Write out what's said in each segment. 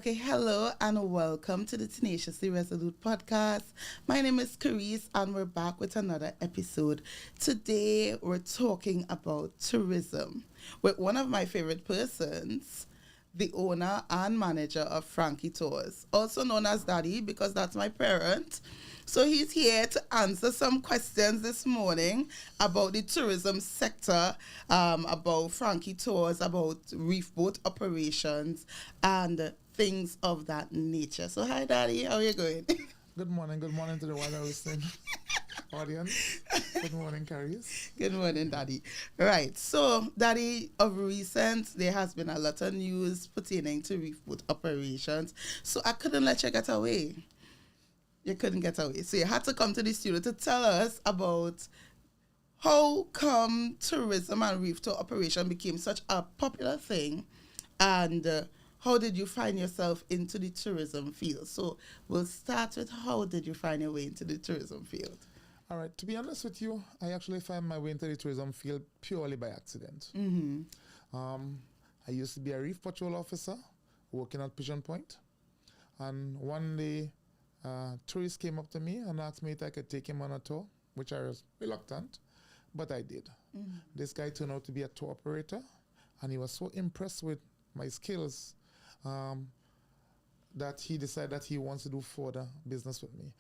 Okay, hello and welcome to the Tenaciously Resolute Podcast. My name is Carice and we're back with another episode. Today we're talking about tourism with one of my favorite persons, the owner and manager of Frankie Tours, also known as Daddy because that's my parent. So he's here to answer some questions this morning about the tourism sector, about Frankie Tours, about reef boat operations, and things of that nature. So hi, Daddy. How are you going? Good morning to the Water Listening audience. Good morning, Carice. Good morning, Daddy. Right. So, Daddy, of recent, there has been a lot of news pertaining to reef boat operations. So I couldn't let you get away. You couldn't get away. So you had to come to the studio to tell us about how come tourism and reef tour operation became such a popular thing, and how did you find yourself into the tourism field? So we'll start with how did you find your way into the tourism field? All right. To be honest with you, I actually found my way into the tourism field purely by accident. I used to be a reef patrol officer working at Pigeon Point, and one day tourist came up to me and asked me if I could take him on a tour, which I was reluctant, but I did. This guy turned out to be a tour operator, and he was so impressed with my skills that he decided that he wants to do further business with me.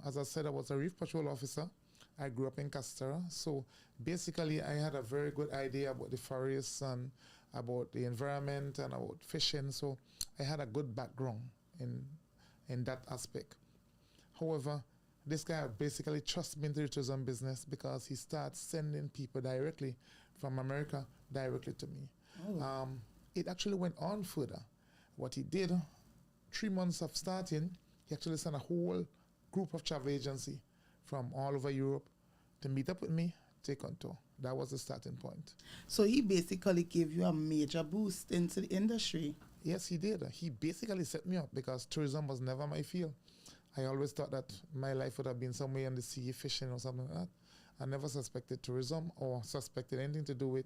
As I said, I was a reef patrol officer. I grew up in Castara, so basically I had a very good idea about the forests and about the environment and about fishing, so I had a good background in that aspect. However, this guy basically trusted me into the tourism business because he started sending people directly from America directly to me. It actually went on further. What he did, 3 months of starting, he actually sent a whole group of travel agency from all over Europe to meet up with me, take on tour. That was the starting point. So he basically gave you a major boost into the industry. Yes, he did. He basically set me up because tourism was never my field. I always thought that my life would have been somewhere on the sea, fishing or something like that. I never suspected tourism or suspected anything to do with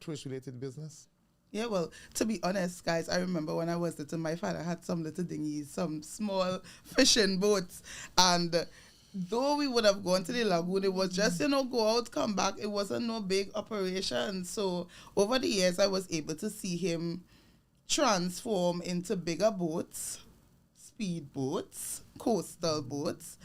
tourist-related business. Yeah, well, to be honest, guys, I remember when I was little, my father had some little dinghies, some small fishing boats. And though we would have gone to the lagoon, it was just, go out, come back. It wasn't no big operation. So over the years, I was able to see him transform into bigger boats, speed boats, coastal boats,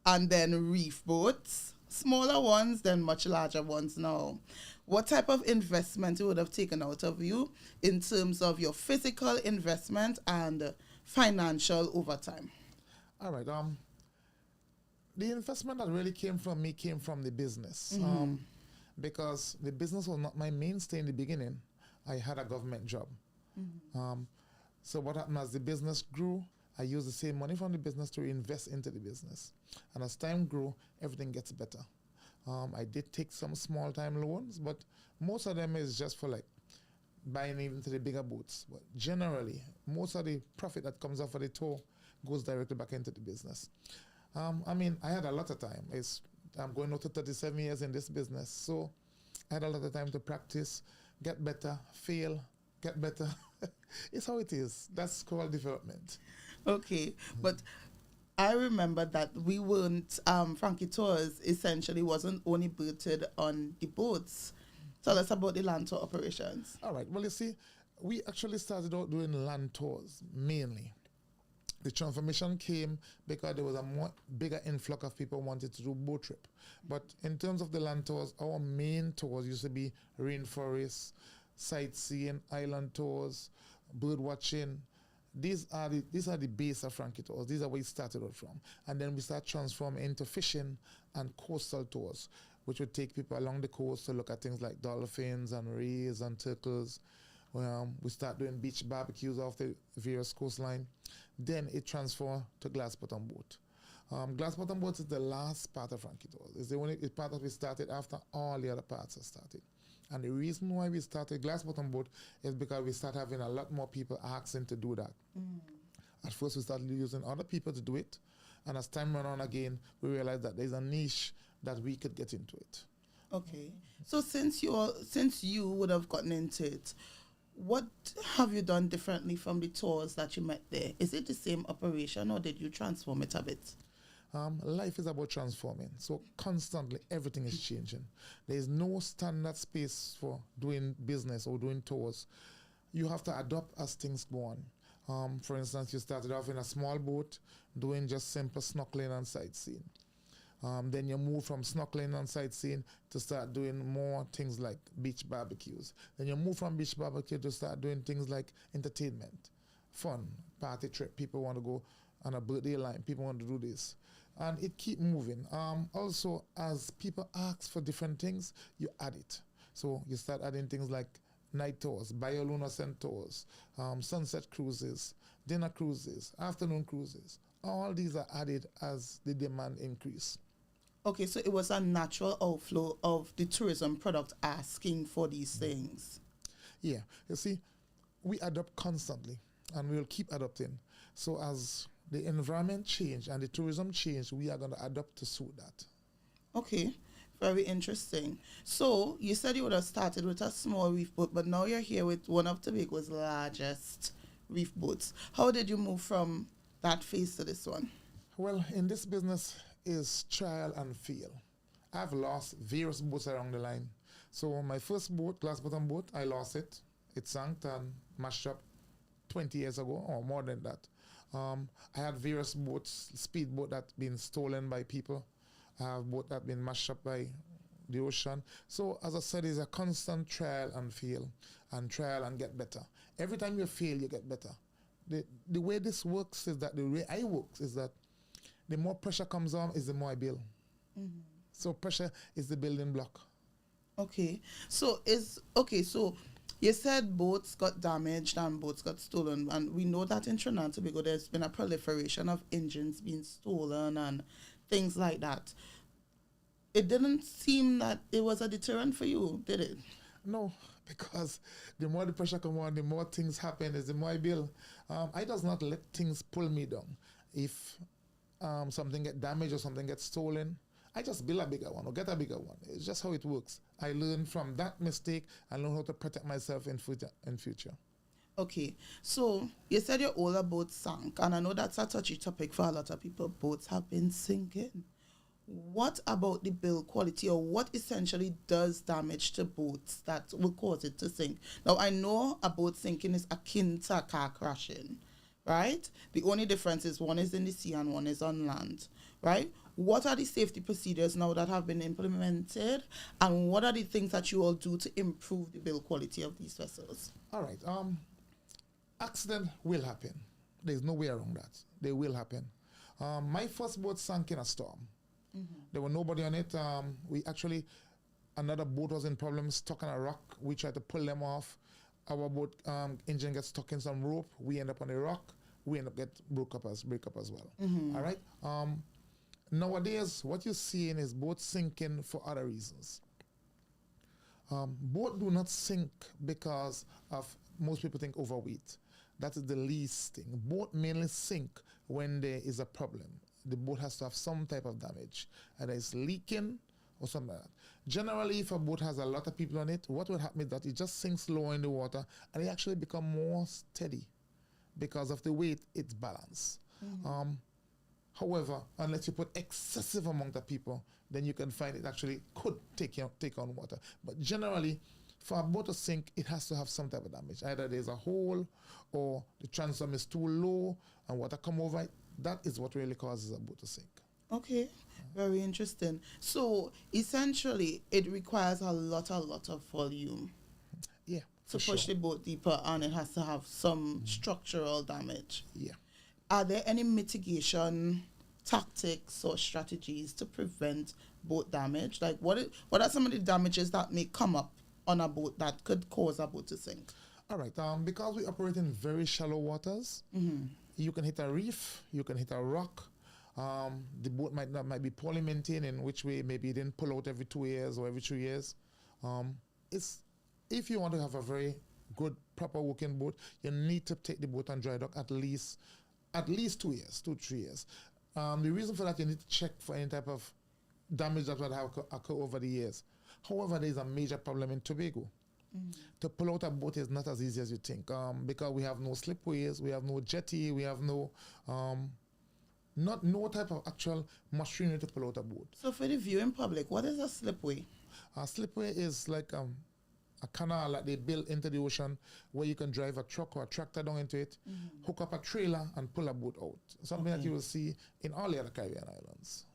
and then reef boats, smaller ones, then much larger ones now. What type of investment it would have taken out of you in terms of your physical investment and financial over time? All right. The investment that really came from me came from the business. Because the business was not my mainstay in the beginning. I had a government job. So what happened as the business grew, I used the same money from the business to invest into the business. And as time grew, everything gets better. I did take some small time loans, but most of them is just for like buying into the bigger boats. But generally, most of the profit that comes off of the tour goes directly back into the business. I had a lot of time. I'm going on to 37 years in this business, so I had a lot of time to practice, get better, fail, get better. It's how it is. That's called development. Okay, but I remember that we weren't, Frankie Tours essentially wasn't only booted on the boats. Tell us about the land tour operations. All right. Well, you see, we actually started out doing land tours mainly. The transformation came because there was a bigger influx of people wanted to do boat trip. But in terms of the land tours, our main tours used to be rainforest, sightseeing, island tours, bird watching. These are the base of Frankie Tours. These are where we started out from. And then we start transforming into fishing and coastal tours, which would take people along the coast to look at things like dolphins and rays and turtles. We start doing beach barbecues off the various coastline. Then it transformed to glass bottom boat. Glass bottom boat is the last part of Frankie Tours. It's the only part that we started after all the other parts have started. And the reason why we started glass bottom boat is because we started having a lot more people asking to do that. At first we started using other people to do it, and as time went on again, we realized that there's a niche that we could get into it. Okay. So since you would have gotten into it, what have you done differently from the tours that you met there? Is it the same operation or did you transform it a bit? Life is about transforming. So constantly everything is changing. There is no standard space for doing business or doing tours. You have to adapt as things go on. For instance, you started off in a small boat doing just simple snorkeling and sightseeing. Then you move from snorkeling and sightseeing to start doing more things like beach barbecues. Then you move from beach barbecue to start doing things like entertainment, fun, party trip. People want to go on a birthday line. People want to do this. And it keep moving. Also, as people ask for different things, you add it. So you start adding things like night tours, bioluminescent tours, sunset cruises, dinner cruises, afternoon cruises. All these are added as the demand increase. Okay, so it was a natural outflow of the tourism product asking for these things. Yeah, you see, we adapt constantly and we will keep adapting. So as the environment change and the tourism change, we are going to adapt to suit that. Okay, very interesting. So you said you would have started with a small reef boat, but now you're here with one of Tobago's largest reef boats. How did you move from that phase to this one? Well, in this business is trial and fail. I've lost various boats along the line. So my first boat, glass bottom boat, I lost it. It sank and mashed up 20 years ago or more than that. I had various boats, speedboat that been stolen by people. I have boat that been mashed up by the ocean. So as I said, it's a constant trial and fail and trial and get better. Every time you fail, you get better. The way this works is that the way I work is that the more pressure comes on is the more I build. Mm-hmm. So pressure is the building block. Okay. So you said boats got damaged and boats got stolen, and we know that in Trinidad and Tobago there's been a proliferation of engines being stolen and things like that. It didn't seem that it was a deterrent for you, did it? No, because the more the pressure comes on, the more things happen, is the more I build. I does not let things pull me down. If something get damaged or something gets stolen, I just build a bigger one or get a bigger one. It's just how it works. I learn from that mistake and learn how to protect myself in future. Okay, so you said your older boat sank, and I know that's a touchy topic for a lot of people. Boats have been sinking. What about the build quality, or what essentially does damage to boats that will cause it to sink? Now, I know a boat sinking is akin to a car crashing, right? The only difference is one is in the sea and one is on land, right? What are the safety procedures now that have been implemented, and what are the things that you all do to improve the build quality of these vessels? All right. Accident will happen. There's no way around that. They will happen. My first boat sank in a storm. Mm-hmm. There were nobody on it. Another boat was in problems, stuck on a rock. We tried to pull them off. Our boat engine gets stuck in some rope. We end up on a rock. We end up get break up as well. Mm-hmm. All right. Nowadays, what you're seeing is boats sinking for other reasons. Boat do not sink because of, most people think, overweight. That is the least thing. Boat mainly sink when there is a problem. The boat has to have some type of damage, either it's leaking or something like that. Generally, if a boat has a lot of people on it, what will happen is that it just sinks lower in the water and it actually becomes more steady because of the weight, it's balanced. Mm-hmm. However, unless you put excessive amount of people, then you can find it actually could take on water. But generally, for a boat to sink, it has to have some type of damage. Either there's a hole or the transom is too low and water come over it. That is what really causes a boat to sink. Okay, very interesting. So essentially, it requires a lot of volume. Yeah, to push the boat deeper, and it has to have some structural damage. Yeah. Are there any mitigation tactics or strategies to prevent boat damage? Like what are some of the damages that may come up on a boat that could cause a boat to sink? All right. Because we operate in very shallow waters, mm-hmm. You can hit a reef, you can hit a rock. The boat might be poorly maintained, in which way maybe it didn't pull out every 2 years or every 3 years. If you want to have a very good, proper working boat, you need to take the boat on dry dock at least 2 years, 2-3 years. The reason for that, you need to check for any type of damage that would have occurred over the years. However, there is a major problem in Tobago. To pull out a boat is not as easy as you think, because we have no slipways, we have no jetty, we have no no type of actual machinery to pull out a boat. So for the viewing public, what is a slipway? A slipway is like a canal that they build into the ocean where you can drive a truck or a tractor down into it, hook up a trailer and pull a boat out. Something that you will see in all the other Caribbean islands.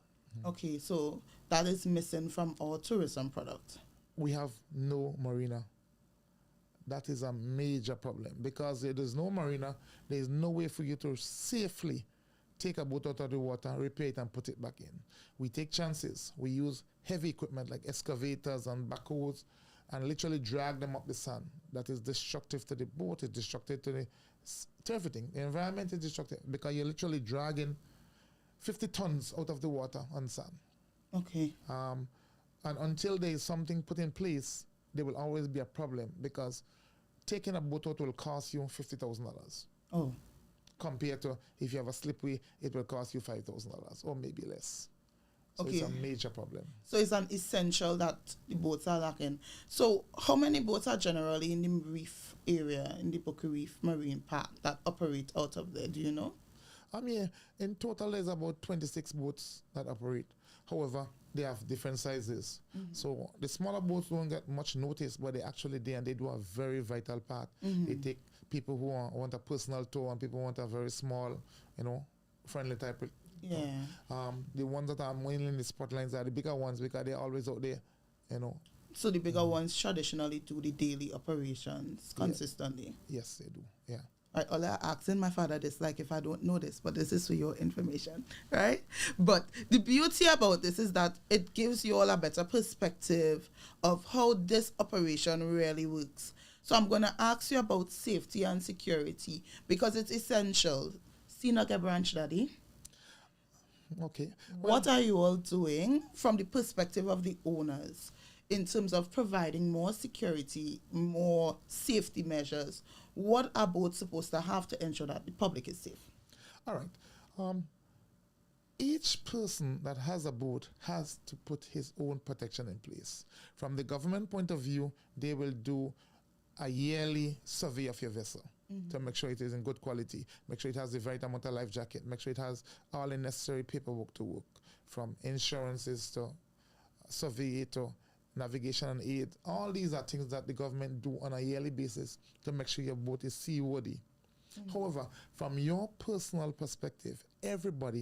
Okay, so that is missing from our tourism product. We have no marina. That is a major problem because there is no marina. There is no way for you to safely take a boat out of the water, repair it and put it back in. We take chances. We use heavy equipment like excavators and backhoes and literally drag them up the sand. That is destructive to the boat, it's destructive to everything. The environment is destructive because you're literally dragging 50 tons out of the water on sand. Okay. And until there is something put in place, there will always be a problem because taking a boat out will cost you $50,000. Oh. Compared to if you have a slipway, it will cost you $5,000 or maybe less. So okay. It's a major problem. So it's an essential that the boats are lacking. So how many boats are generally in the reef area, in the Boca Reef Marine Park that operate out of there? Do you know? In total there's about 26 boats that operate. However, they have different sizes. So the smaller boats don't get much notice, but they're actually there and they do a very vital part. They take people who want a personal tour and people who want a very small, friendly type of. Yeah. The ones that are mainly in the spotlines are the bigger ones because they're always out there, So the bigger ones traditionally do the daily operations consistently. Yes, they do. Yeah. Right, all I asking my father this, like if I don't know this, but this is for your information, right? But the beauty about this is that it gives you all a better perspective of how this operation really works. So I'm going to ask you about safety and security because it's essential. Sinoke Branch Daddy. Okay. What are you all doing from the perspective of the owners in terms of providing more security, more safety measures? What are boats supposed to have to ensure that the public is safe? All right. Each person that has a boat has to put his own protection in place. From the government point of view, they will do a yearly survey of your vessel to make sure it is in good quality, make sure it has the right amount of life jacket, make sure it has all the necessary paperwork to work, from insurances to survey to navigation and aid. All these are things that the government do on a yearly basis to make sure your boat is seaworthy. However, from your personal perspective, every boat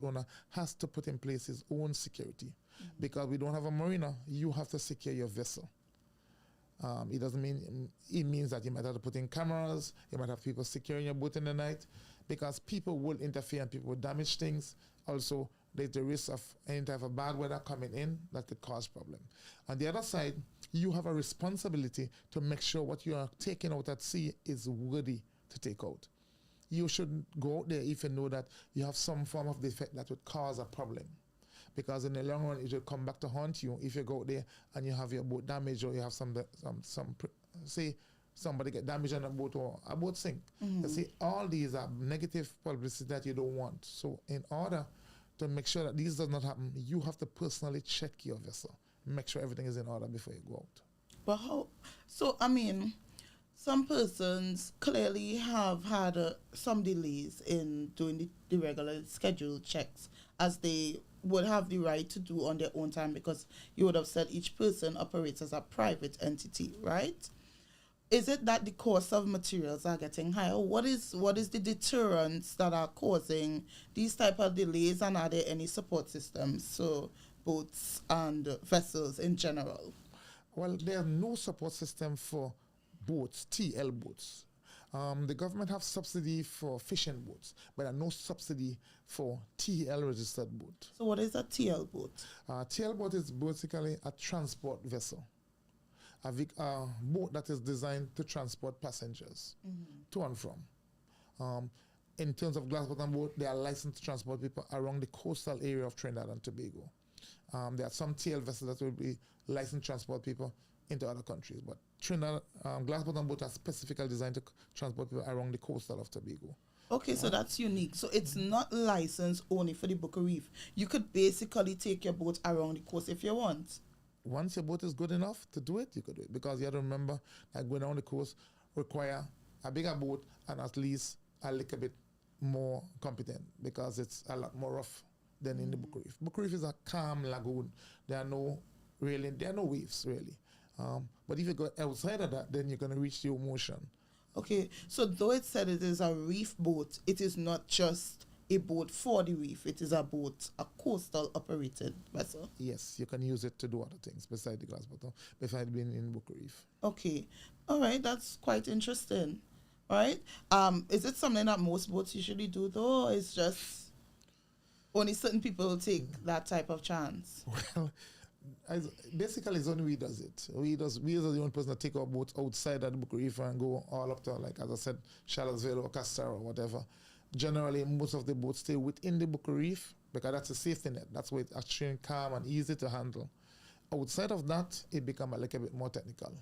owner has to put in place his own security. Because we don't have a marina, you have to secure your vessel. It means that you might have to put in cameras, you might have people securing your boat in the night, because people will interfere and people will damage things. Also, there's the risk of any type of bad weather coming in that could cause problem. On the other side, you have a responsibility to make sure what you are taking out at sea is worthy to take out. You shouldn't go out there if you know that you have some form of defect that would cause a problem. Because in the long run, it will come back to haunt you if you go out there and you have your boat damaged or you have say somebody get damaged on a boat or a boat sink. You see, all these are negative publicity that you don't want. So in order to make sure that this does not happen, you have to personally check your vessel. Make sure everything is in order before you go out. But how? So, some persons clearly have had some delays in doing the regular scheduled checks as they would have the right to do on their own time because you would have said each person operates as a private entity, right? Is it that the cost of materials are getting higher? What is the deterrents that are causing these type of delays, and are there any support systems, so boats and vessels in general? Well, there's no support system for boats, TL boats. The government have subsidy for fishing boats, but there are no subsidy for TL registered boat. So what is a TL boat? TL boat is basically a transport vessel. A boat that is designed to transport passengers to and from. In terms of glass bottom boat, they are licensed to transport people around the coastal area of Trinidad and Tobago. There are some TL vessels that will be licensed to transport people into other countries, but Trinidad glass bottom boat are specifically designed to transport people around the coastal of Tobago. Okay, so that's unique. So it's not licensed only for the Boca Reef. You could basically take your boat around the coast if you want. once your boat is good enough to do it, you could do it. Because you have to remember that going down the coast require a bigger boat and at least a little bit more competent because it's a lot more rough than in the Book Reef. Book Reef is a calm lagoon. There are no waves really. But if you go outside of that, then you're going to reach the ocean. Okay, so though it said it is a reef boat, it is not just a boat for the reef. It is a coastal operated vessel. Yes, you can use it to do other things besides the glass bottom, besides being in Book Reef. Okay, all right, that's quite interesting. All right, is it something that most boats usually do though, or it's just only certain people take that type of chance? Well, basically, it's only we does it. We are the only person that take our boats outside of the Book Reef and go all up to, like as I said, Charlottesville or Castor or whatever. Generally, most of the boats stay within the Book Reef because that's a safety net. That's why it's actually calm and easy to handle. Outside of that, it becomes a little bit more technical.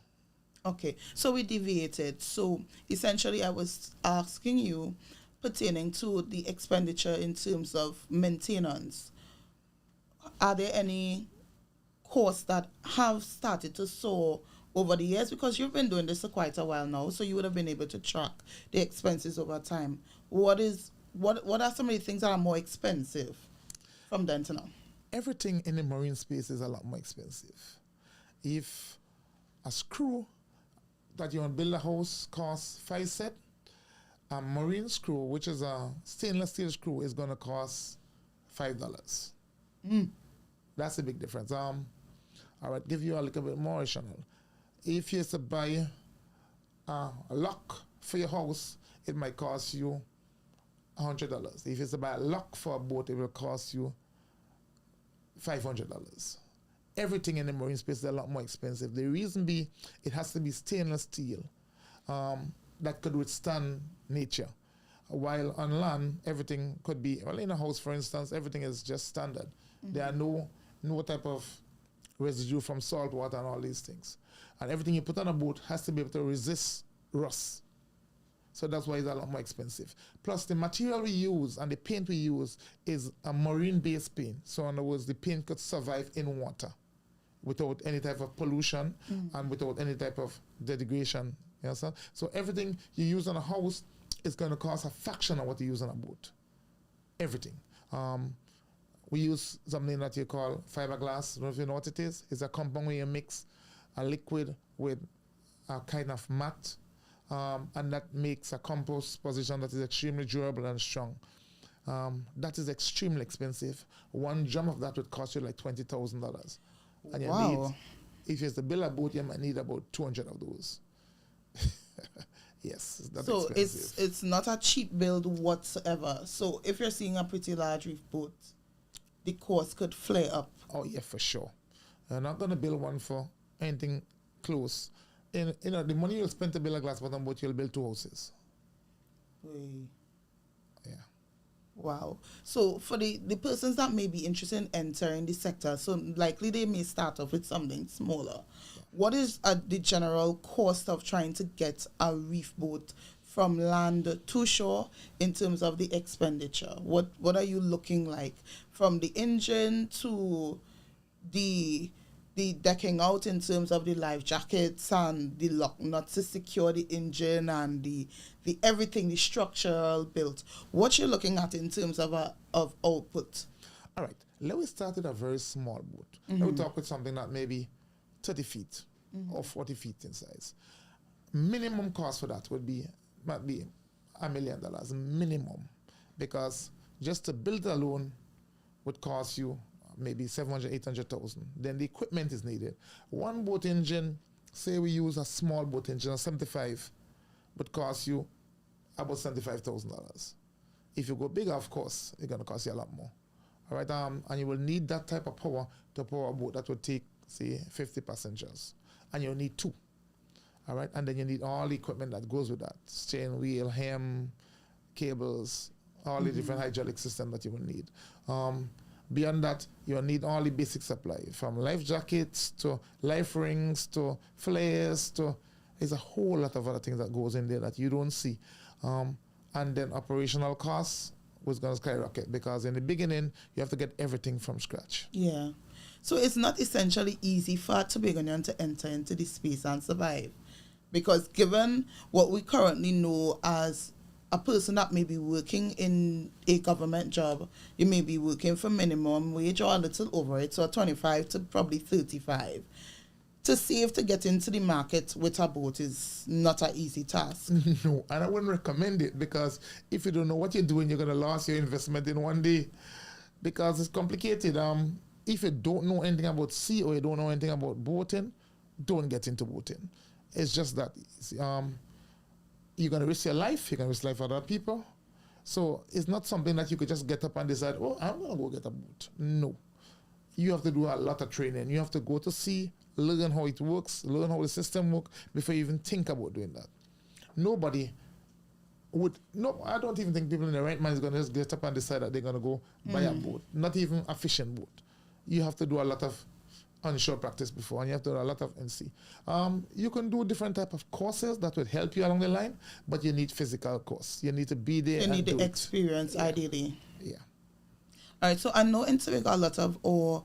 Okay, so we deviated. So essentially, I was asking you pertaining to the expenditure in terms of maintenance. Are there any costs that have started to soar over the years? Because you've been doing this for quite a while now, so you would have been able to track the expenses over time. What are some of the things that are more expensive from then to now? Everything in the marine space is a lot more expensive. If a screw that you want to build a house costs 5 cents, a marine screw, which is a stainless steel screw, is going to cost $5. That's a big difference. All right, give you a little bit more additional. If you used to buy a lock for your house, it might cost you $100. If you used to buy a lock for a boat, it will cost you $500. Everything in the marine space is a lot more expensive. The reason being, it has to be stainless steel that could withstand nature. While on land, everything could be, well, in a house, for instance, everything is just standard. There are no type of residue from salt water and all these things. And everything you put on a boat has to be able to resist rust. So that's why it's a lot more expensive. Plus, the material we use and the paint we use is a marine-based paint. So in other words, the paint could survive in water without any type of pollution and without any type of degradation. You understand? So everything you use on a house is going to cost a fraction of what you use on a boat. Everything. We use something that you call fiberglass. I don't know if you know what it is. It's a compound where you mix a liquid with a kind of mat, and that makes a compost position that is extremely durable and strong. That is extremely expensive. One drum of that would cost you like $20,000. And you need, if you have to build a boat, you might need about 200 of those. Yes, that's so expensive. it's not a cheap build whatsoever. So if you're seeing a pretty large reef boat, the cost could flare up. Oh yeah, for sure. You're not going to build one for anything close. The money you'll spend to build a glass bottom boat, you'll build 2 houses. Yeah. Wow. So for the persons that may be interested in entering the sector, so likely they may start off with something smaller. Yeah. What is the general cost of trying to get a reef boat from land to shore in terms of the expenditure? What are you looking like from the engine to the decking out in terms of the life jackets and the lock nuts to secure the engine and the everything, the structural built? What you're looking at in terms of output? All right, let me start with a very small boat. Let me talk with something that maybe 30 feet or 40 feet in size. Minimum cost for that might be $1 million minimum, because just to build alone would cost you maybe 700,000-800,000. Then the equipment is needed. One boat engine, say we use a small boat engine, a 75, would cost you about $75,000. If you go bigger, of course, it's going to cost you a lot more. All right, and you will need that type of power to power a boat that would take, say, 50 passengers, and you'll need 2. All right, and then you need all the equipment that goes with that: steering wheel, hem, cables, all the different hydraulic systems that you will need. Beyond that, you'll need all the basic supply, from life jackets to life rings to flares to, there's a whole lot of other things that goes in there that you don't see. And then operational costs was going to skyrocket, because in the beginning, you have to get everything from scratch. Yeah. So it's not essentially easy for a Tobagonian to enter into the space and survive. Because given what we currently know as a person that may be working in a government job, you may be working for minimum wage or a little over it, so 25 to probably 35. To save to get into the market with a boat is not an easy task. No, and I wouldn't recommend it, because if you don't know what you're doing, you're going to lose your investment in one day, because it's complicated. If you don't know anything about sea or you don't know anything about boating, don't get into boating. It's just that you're going to risk your life, you're going to risk the life of other people. So it's not something that you could just get up and decide, oh, I'm going to go get a boat. No. You have to do a lot of training. You have to go to sea, learn how it works, learn how the system works before you even think about doing that. Nobody would, no, I don't even think people in their right mind is going to just get up and decide that they're going to go buy a boat, not even a fishing boat. You have to do a lot of onshore practice before, and you have to do a lot of NC. You can do different type of courses that would help you along the line, but you need physical course. You need to be there. You need the experience, yeah. ideally. Yeah. All right, so I know in Tobago a lot of our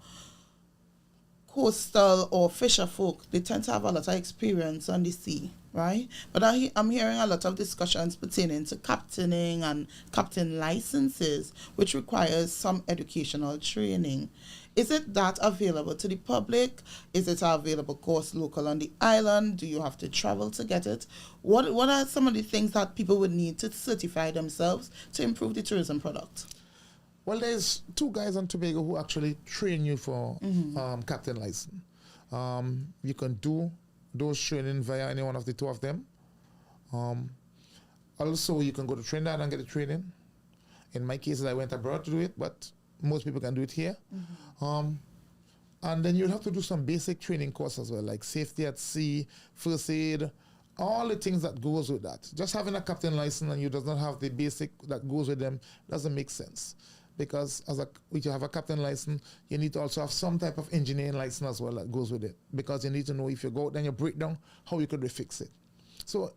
coastal or fisher folk, they tend to have a lot of experience on the sea, right? But I'm hearing a lot of discussions pertaining to captaining and captain licenses, which requires some educational training. Is it that available to the public? Is it an available course local on the island? Do you have to travel to get it? What are some of the things that people would need to certify themselves to improve the tourism product? Well, there's 2 guys on Tobago who actually train you for captain license. You can do those training via any one of the 2 of them. Also, you can go to Trinidad and get the training. In my case, I went abroad to do it, but most people can do it here. And then you'll have to do some basic training courses as well, like safety at sea, first aid, all the things that goes with that. Just having a captain license and you does not have the basic that goes with them doesn't make sense. Because if you have a captain license, you need to also have some type of engineering license as well that goes with it. Because you need to know if you go out and you break down, how you could refix it. So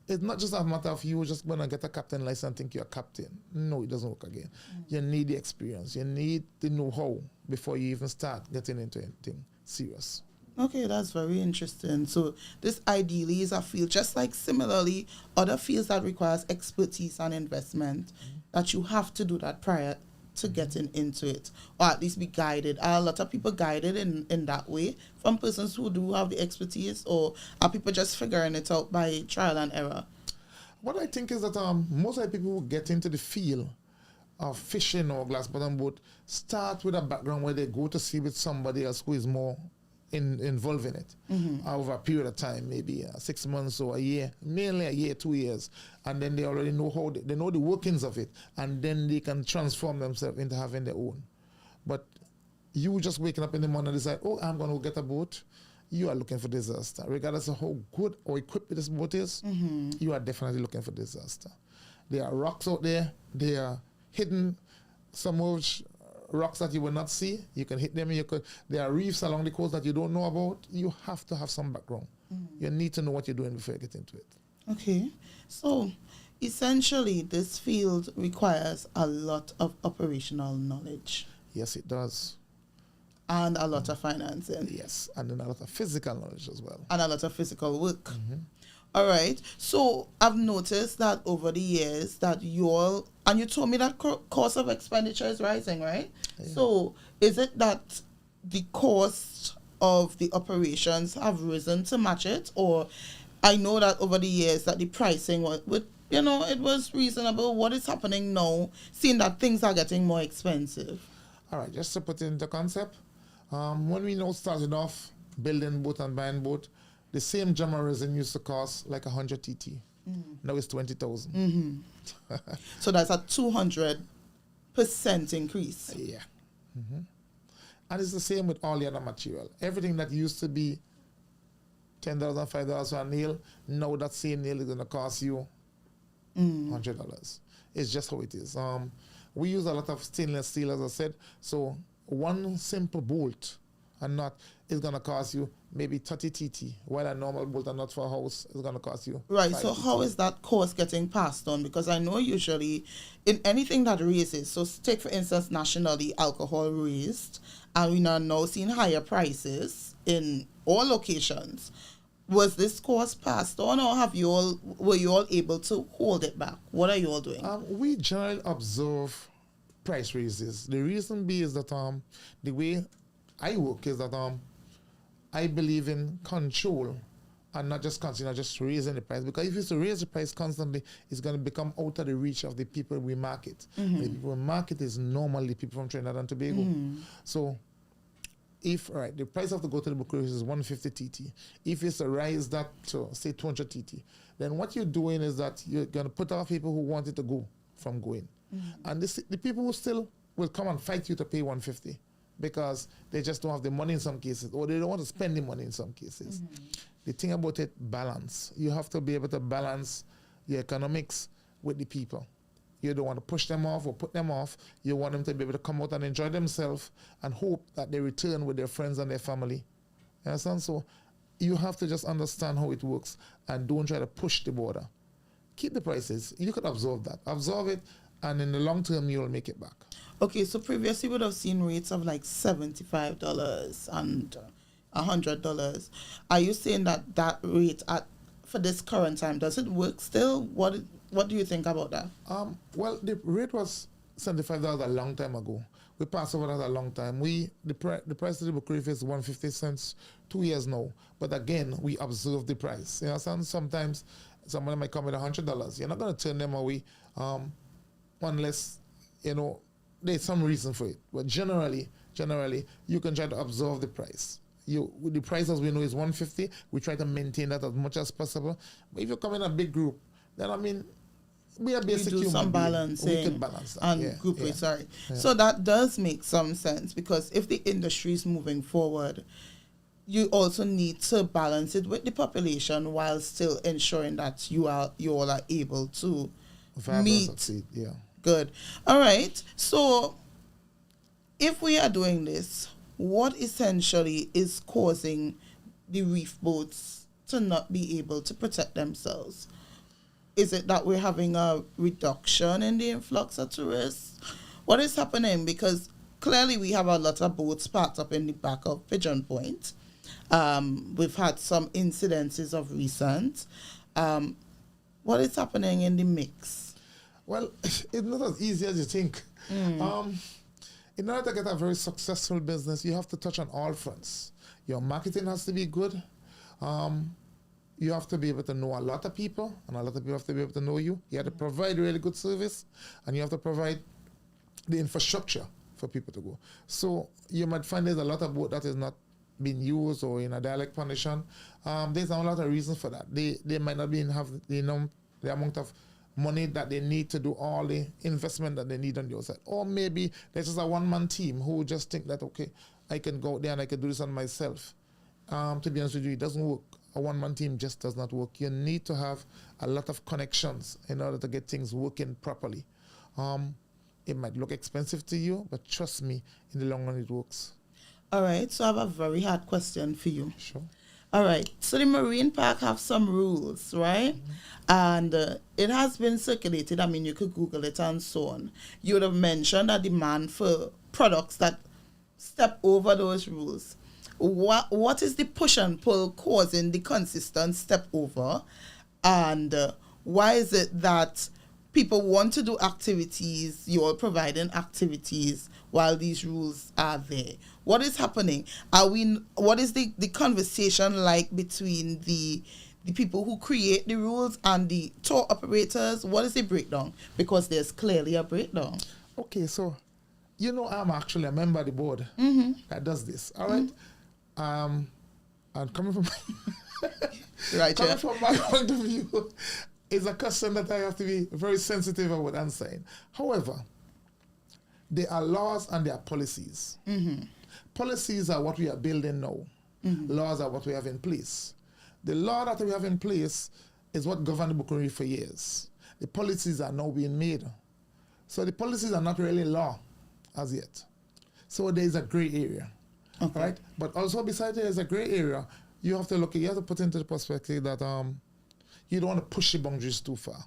it's not just a matter of you just going to get a captain license and think you're a captain. No, it doesn't work again. You need the experience. You need the know-how before you even start getting into anything serious. Okay, that's very interesting. So this ideally is a field, just like similarly other fields that requires expertise and investment, that you have to do that prior to getting into it, or at least be guided. Are a lot of people guided in that way from persons who do have the expertise, or are people just figuring it out by trial and error? What I think is that most of the people who get into the field of fishing or glass bottom boat start with a background where they go to sea with somebody else who is more involved in it over a period of time, maybe 6 months or a year, mainly a year, 2 years, and then they already know how they know the workings of it, and then they can transform themselves into having their own. But you just waking up in the morning and decide, oh, I'm going to get a boat, you are looking for disaster. Regardless of how good or equipped this boat is, you are definitely looking for disaster. There are rocks out there, they are hidden, some of rocks that you will not see, you can hit them. There are reefs along the coast that you don't know about. You have to have some background. You need to know what you're doing before you get into it. Okay. So essentially, this field requires a lot of operational knowledge. Yes, it does. And a lot of financing. Yes, and then a lot of physical knowledge as well. And a lot of physical work. All right. So I've noticed that over the years that you told me that cost of expenditure is rising, right? Yeah. So is it that the cost of the operations have risen to match it? Or I know that over the years that the pricing was, it was reasonable. What is happening now, seeing that things are getting more expensive? All right, just to put it into concept, when we started off building boat and buying boat, the same jammer resin used to cost like 100 TT. Now it's 20,000. So that's a 200% increase. Yeah. And it's the same with all the other material. Everything that used to be $10, $5 for a nail, now that same nail is going to cost you $100. It's just how it is. We use a lot of stainless steel, as I said. So one simple bolt and not it's gonna cost you maybe 30 TT, while a normal bolt and nut for a house is gonna cost you. Right. 5 So TT. how is that cost getting passed on? Because I know usually in anything that raises, so take for instance nationally alcohol raised, and we are now seeing higher prices in all locations. Was this cost passed on, or were you all able to hold it back? What are you all doing? We generally observe price raises. The reason being is that the way I work is that I believe in control and not just constantly, not just raising the price. Because if you to raise the price constantly, it's going to become out of the reach of the people we market. Mm-hmm. The people we market is normally people from Trinidad and Tobago. Mm-hmm. So if the price of the go to the Bucharest is 150 TT, if it's to rise that to say 200 TT, then what you're doing is that you're going to put off people who wanted to go from going. Mm-hmm. And the people who still will come and fight you to pay 150 because they just don't have the money in some cases, or they don't want to spend the money in some cases. Mm-hmm. The thing about it, balance. You have to be able to balance your economics with the people. You don't want to push them off or put them off. You want them to be able to come out and enjoy themselves and hope that they return with their friends and their family. You understand? So you have to just understand how it works and don't try to push the border. Keep the prices. You could absorb that. Absorb it, and in the long term, you'll make it back. Okay, so previously we would have seen rates of like $75 and $100. Are you saying that rate for this current time, does it work still? What do you think about that? Well, the rate was $75 a long time ago. We passed over that a long time. The price of the Bucharest is 150 cents 2 years now. But again, we observe the price. You know, sometimes somebody might come with $100. You're not going to turn them away unless, there's some reason for it. But generally, you can try to observe the price. The price, as we know, is 150. We try to maintain that as much as possible. But if you come in a big group, then we are basic human some being. balancing. We can balance that. And group rates, sorry. Yeah. So that does make some sense, because if the industry is moving forward, you also need to balance it with the population while still ensuring that you all are able to meet. Succeed. Yeah. Good. All right. So if we are doing this, what essentially is causing the reef boats to not be able to protect themselves? Is it that we're having a reduction in the influx of tourists? What is happening? Because clearly we have a lot of boats parked up in the back of Pigeon Point. We've had some incidences of recent. What is happening in the mix? Well, it's not as easy as you think. In order to get a very successful business, you have to touch on all fronts. Your marketing has to be good. You have to be able to know a lot of people, and a lot of people have to be able to know you. You have to provide really good service, and you have to provide the infrastructure for people to go. So you might find there's a lot of boat that is not being used or in a dialect condition. There's a lot of reasons for that. They might not have the amount of money that they need to do all the investment that they need on the outside. Or maybe there's just a one-man team who just think that, okay, I can go out there and I can do this on myself. To be honest with you, it doesn't work. A one-man team just does not work. You need to have a lot of connections in order to get things working properly. It might look expensive to you, but trust me, in the long run it works. All right, so I have a very hard question for you. Sure. All right, so the Marine Park have some rules, right? Mm-hmm. And it has been circulated. I mean, you could Google it and so on. You would have mentioned a demand for products that step over those rules. What is the push and pull causing the consistent step over? And why is it that people want to do activities, you're providing activities while these rules are there? What is happening? What is the conversation like between the people who create the rules and the tour operators? What is the breakdown? Because there's clearly a breakdown. Okay, so I'm actually a member of the board that does this. All right. And coming from from my point of view, it's a question that I have to be very sensitive about answering. However, there are laws and there are policies. Mm-hmm. Policies are what we are building now. Mm-hmm. Laws are what we have in place. The law that we have in place is what governed the Bucharest for years. The policies are now being made. So the policies are not really law as yet. So there is a gray area. Okay. Right? But also beside there is a gray area. You have to put into the perspective that you don't want to push the boundaries too far.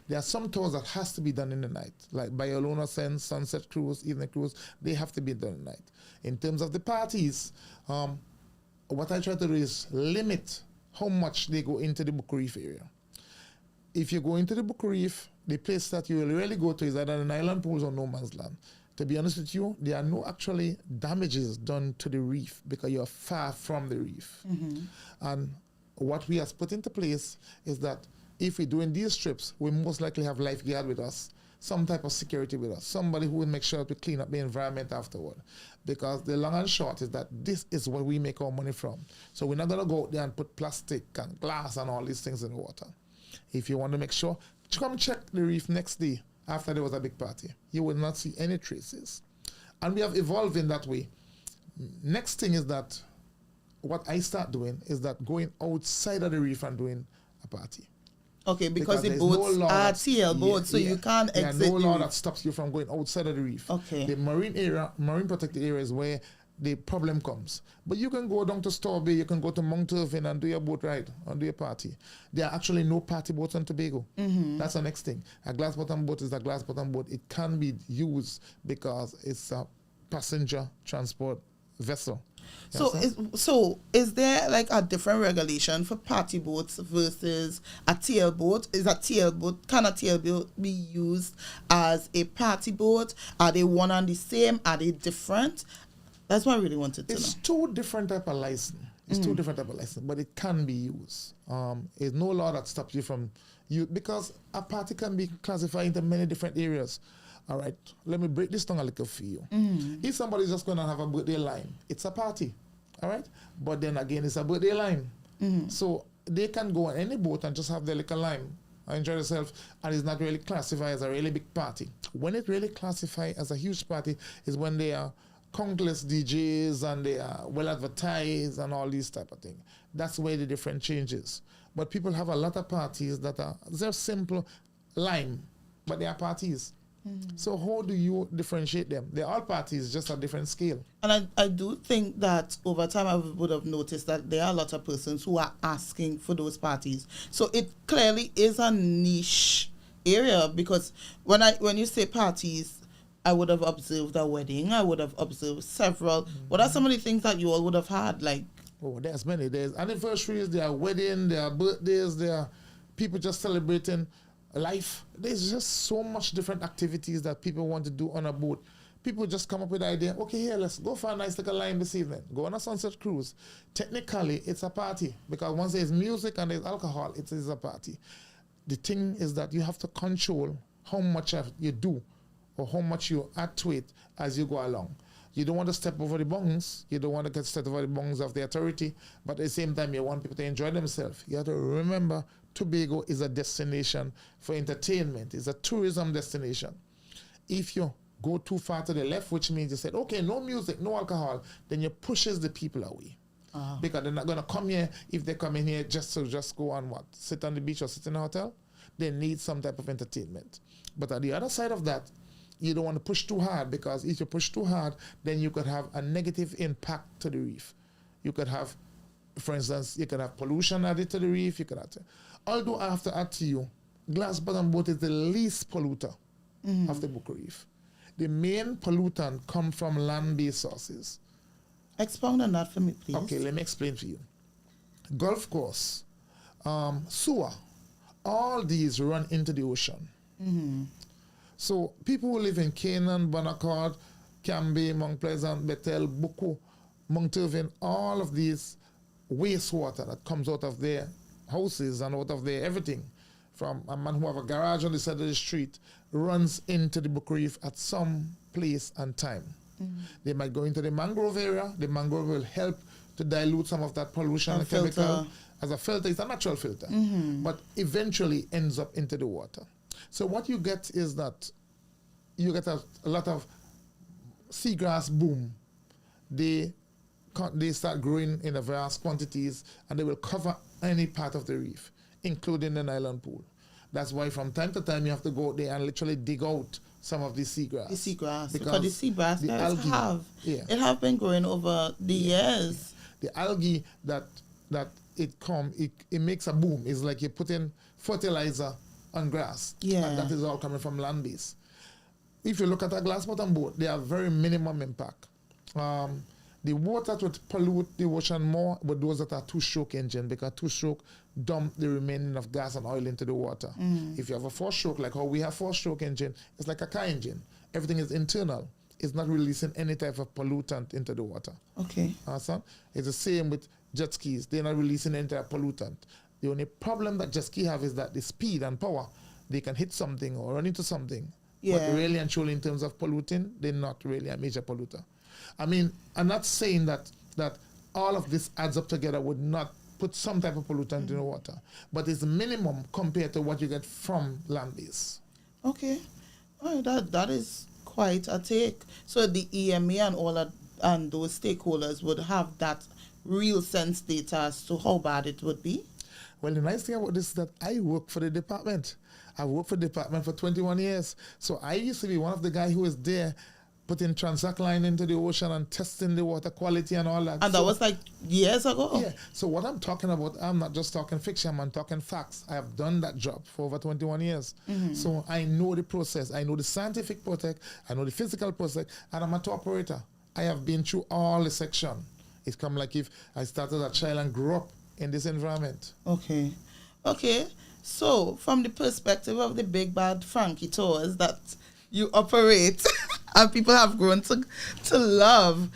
There are some tours that has to be done in the night, like Bayalona Ascent, Sunset Cruise, Evening Cruise. They have to be done at night. In terms of the parties, what I try to do is limit how much they go into the Book Reef area. If you go into the Book Reef, the place that you will really go to is either an island pools or no man's land. To be honest with you, there are no actually damages done to the reef because you're far from the reef. And what we have put into place is that if we're doing these trips, we most likely have lifeguard with us, some type of security with us, somebody who will make sure to clean up the environment afterward. Because the long and short is that this is where we make our money from. So we're not going to go out there and put plastic and glass and all these things in the water. If you want to make sure, come check the reef next day after there was a big party. You will not see any traces. And we have evolved in that way. Next thing is that what I start doing is that going outside of the reef and doing a party. Okay, because the boats are TL boats, so you can't exit. There's no law that stops you from going outside of the reef. Okay. The marine protected area is where the problem comes. But you can go down to Store Bay, you can go to Mount Irving and do your boat ride and do your party. There are actually no party boats on Tobago. That's the next thing. A glass bottom boat is a glass bottom boat. It can be because it's a passenger transport vessel. So is there like a different regulation for party boats versus a TL boat? Can a TL boat be used as a party boat? Are they one and the same? Are they different? That's what I really wanted to know. It's two different type of license. But it can be used. There's no law that stops you from because a party can be classified into many different areas. All right, let me break this down a little for you. If somebody's just going to have a birthday line, it's a party, all right? But then again, it's a birthday line. So they can go on any boat and just have their little line and enjoy themselves, and it's not really classified as a really big party. When it really classified as a huge party is when they are countless DJs and they are well advertised and all these type of things. That's where the different changes. But people have a lot of parties that are they're simple lime, but they are parties. So how do you differentiate them? They're all parties, just a different scale. And I do think that over time I would have noticed that there are a lot of persons who are asking for those parties. So it clearly is a niche area because when you say parties, I would have observed a wedding. I would have observed several. What are some of the things that you all would have had? There's many. There's anniversaries, there are weddings, there are birthdays, there are people just celebrating life. There's just so much different activities that people want to do on a boat. People just come up with the idea, okay, here, let's go for a nice little line this evening. Go on a sunset cruise. Technically, it's a party because once there's music and there's alcohol, it is a party. The thing is that you have to control how much you do or how much you add to it as you go along. You don't want to step over the bounds. You don't want to get step over the bounds of the authority, but at the same time, you want people to enjoy themselves. You have to remember Tobago is a destination for entertainment. It's a tourism destination. If you go too far to the left, which means you said, okay, no music, no alcohol, then you pushes the people away. Because they're not going to come here if they come in here just to go on sit on the beach or sit in a hotel. They need some type of entertainment. But at the other side of that, you don't want to push too hard because if you push too hard, then you could have a negative impact to the reef. You could have, for instance, you could have pollution added to the reef. Although I have to add to you, glass bottom boat is the least polluter of the Book Reef. The main pollutant come from land-based sources. Expound on that for me, please. Okay, let me explain for you. Golf course, sewer, all these run into the ocean. So people who live in Canaan, Bonaccord, Cambay, Mount Pleasant, Bethel, Buku, Mount Irving, all of these wastewater that comes out of their houses and out of their everything, from a man who have a garage on the side of the street, runs into the Book Reef at some place and time. They might go into the mangrove area. The mangrove will help to dilute some of that pollution and chemical. As a filter, it's a natural filter, but eventually ends up into the water. So what you get is that you get a lot of seagrass boom. They start growing in a vast quantities and they will cover any part of the reef, including the nylon pool. That's why from time to time you have to go out there and literally dig out some of the seagrass. The seagrass, because the seagrass the algae, it have been growing over the years. The algae that it makes a boom. It's like you put in fertilizer on grass, and that is all coming from land base. If you look at a glass bottom boat, they have very minimum impact. The water that would pollute the ocean more were those that are two-stroke engine, because two-stroke dump the remaining of gas and oil into the water. If you have a four-stroke, like how we have four-stroke engine, it's like a car engine. Everything is internal. It's not releasing any type of pollutant into the water. Okay. Awesome. It's the same with jet skis. They're not releasing any type of pollutant. The only problem that jet ski have is that the speed and power, they can hit something or run into something. Yeah. But really and truly in terms of polluting, they're not really a major polluter. I mean, I'm not saying that all of this adds up together would not put some type of pollutant in the water, but it's minimum compared to what you get from land base. Okay. Oh, that is quite a take. So the EMA and all that, and those stakeholders would have that real sense data as to how bad it would be? Well, the nice thing about this is that I work for the department. I've worked for the department for 21 years. So I used to be one of the guys who was there putting transact line into the ocean and testing the water quality and all that. And that was like years ago? Yeah. So what I'm talking about, I'm not just talking fiction, I'm talking facts. I have done that job for over 21 years. So I know the process. I know the scientific process. I know the physical process. And I'm a tour operator. I have been through all the section. It's come like if I started as a child and grew up in this environment. Okay. So from the perspective of the big bad Frankie Tours that you operate and people have grown to love,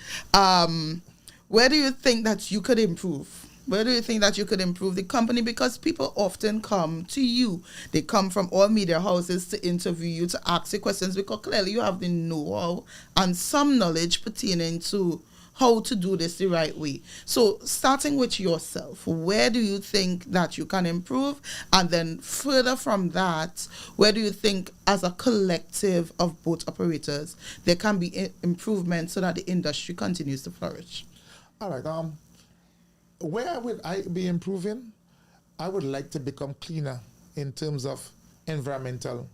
where do you think that you could improve? Where do you think that you could improve the company? Because people often come to you. They come from all media houses to interview you, to ask you questions, because clearly you have the know-how and some knowledge pertaining to how to do this the right way. So starting with yourself, where do you think that you can improve? And then further from that, where do you think as a collective of boat operators, there can be improvement so that the industry continues to flourish? All right. Where would I be improving? I would like to become cleaner in terms of environmental.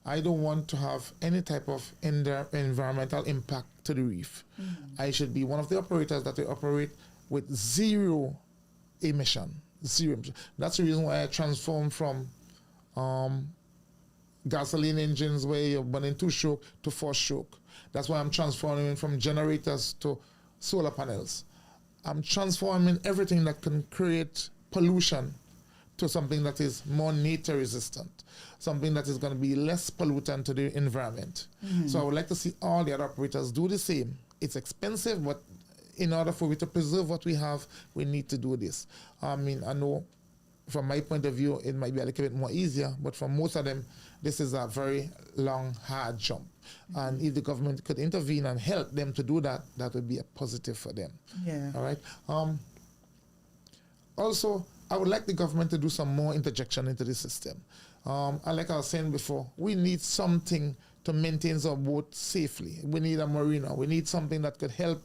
I don't want to have any type of environmental impact to the reef. I should be one of the operators that will operate with zero emission. That's the reason why I transformed from gasoline engines where you're burning two-stroke to four-stroke. That's why I'm transforming from generators to solar panels. I'm transforming everything that can create pollution to something that is more nature resistant, something that is going to be less pollutant to the environment. So I would like to see all the other operators do the same. It's expensive, but in order for we to preserve what we have, we need to do this. I mean, I know from my point of view, it might be a little bit more easier, but for most of them, this is a very long, hard jump. And if the government could intervene and help them to do that, that would be a positive for them. Yeah. All right. Also, I would like the government to do some more interjection into the system. And like I was saying before, we need something to maintain our boat safely. We need a marina. We need something that could help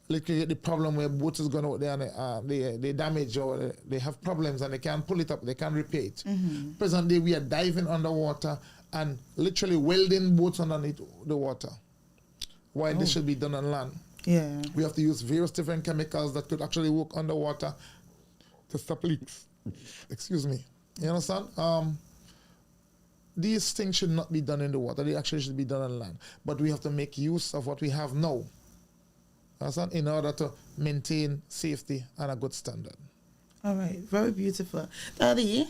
liquidate the problem where boats is going out there and they damage or they have problems and they can't pull it up, they can't repair it. Present day, we are diving underwater and literally welding boats underneath the water. Why this should be done on land. Yeah. We have to use various different chemicals that could actually work underwater to stop leaks. Excuse me. You understand? These things should not be done in the water. They actually should be done on land. But we have to make use of what we have now. Understand? In order to maintain safety and a good standard. All right. Very beautiful. Daddy,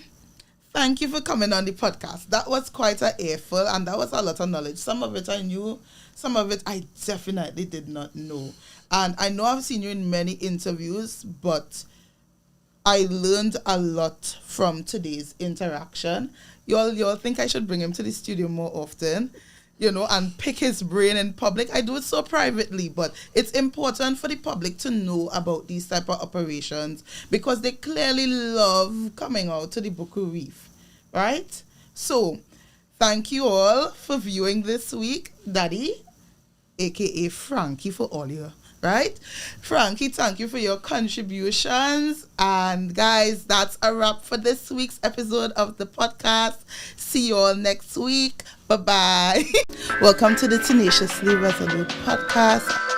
thank you for coming on the podcast. That was quite an earful and that was a lot of knowledge. Some of it I knew, some of it I definitely did not know. And I know I've seen you in many interviews, but I learned a lot from today's interaction. Y'all think I should bring him to the studio more often, and pick his brain in public. I do it so privately, but it's important for the public to know about these type of operations because they clearly love coming out to the Buku Reef, right? So, thank you all for viewing this week. Daddy, a.k.a. Frankie, for all your right? Frankie, thank you for your contributions. And guys, that's a wrap for this week's episode of the podcast. See you all next week. Bye-bye. Welcome to the Tenaciously Resolute Podcast.